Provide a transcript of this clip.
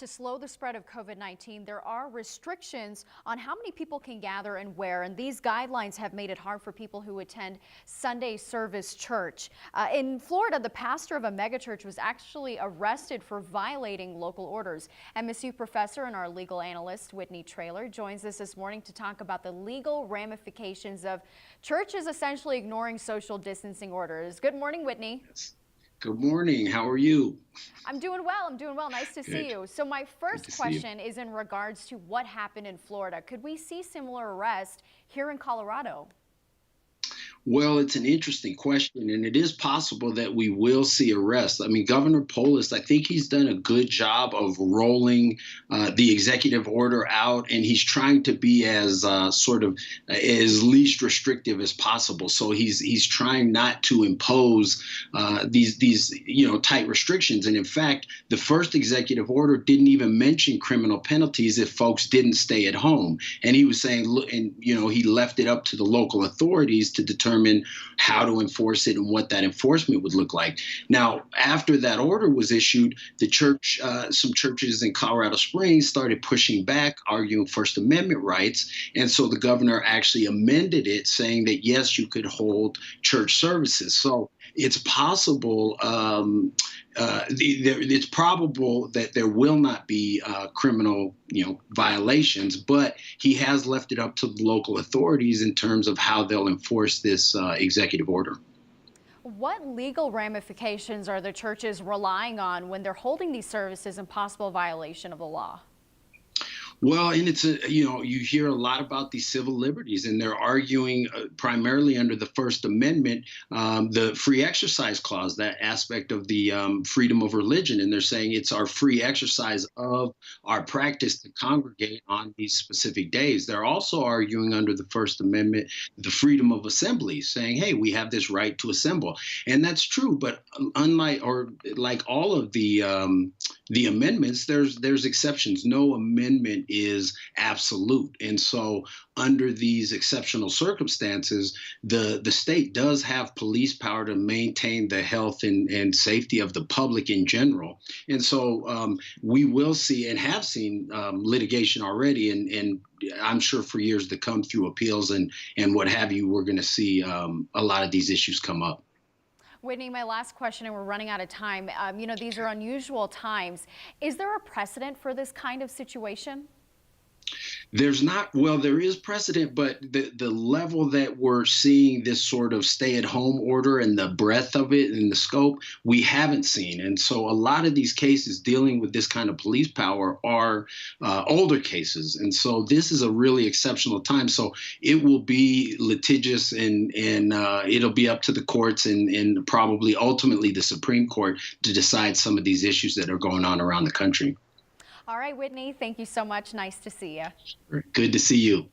To slow the spread of COVID-19, there are restrictions on how many people can gather and where, and these guidelines have made it hard for people who attend Sunday service church. In Florida, the pastor of a megachurch was actually arrested for violating local orders. MSU professor and our legal analyst, Whitney Traylor, joins us this morning to talk about the legal ramifications of churches essentially ignoring social distancing orders. Good morning, Whitney. Yes. Good morning. How are you? I'm doing well. Nice to see you. So my Good first to see you. question is in regards to what happened in Florida. Could we see similar arrests here in Colorado? Well, it's an interesting question, and it is possible that we will see arrests. I mean, Governor Polis, I think he's done a good job of rolling the executive order out, and he's trying to be as as least restrictive as possible. So he's trying not to impose these tight restrictions. And in fact, the first executive order didn't even mention criminal penalties if folks didn't stay at home. And he was saying, look, and he left it up to the local authorities to determine how to enforce it and what that enforcement would look like. Now, after that order was issued, some churches in Colorado Springs started pushing back, arguing First Amendment rights. And so the governor actually amended it, saying that, yes, you could hold church services. So it's possible, it's probable that there will not be criminal violations, but he has left it up to the local authorities in terms of how they'll enforce this executive order. What legal ramifications are the churches relying on when they're holding these services in possible violation of the law? Well, and you hear a lot about these civil liberties, and they're arguing primarily under the First Amendment, the free exercise clause, that aspect of the freedom of religion. And they're saying it's our free exercise of our practice to congregate on these specific days. They're also arguing under the First Amendment, the freedom of assembly, saying, hey, we have this right to assemble. And that's true. But like all of the amendments, there's exceptions. No amendment is absolute. And so under these exceptional circumstances, the state does have police power to maintain the health and safety of the public in general. And so we will see and have seen litigation already. And I'm sure for years to come through appeals and what have you, we're going to see a lot of these issues come up. Whitney, my last question, and we're running out of time. These are unusual times. Is there a precedent for this kind of situation? There's not. Well, there is precedent, but the level that we're seeing this sort of stay-at-home order and the breadth of it and the scope, we haven't seen. And so a lot of these cases dealing with this kind of police power are older cases. And so this is a really exceptional time. So it will be litigious and it'll be up to the courts and probably ultimately the Supreme Court to decide some of these issues that are going on around the country. All right, Whitney, thank you so much. Nice to see you. Good to see you.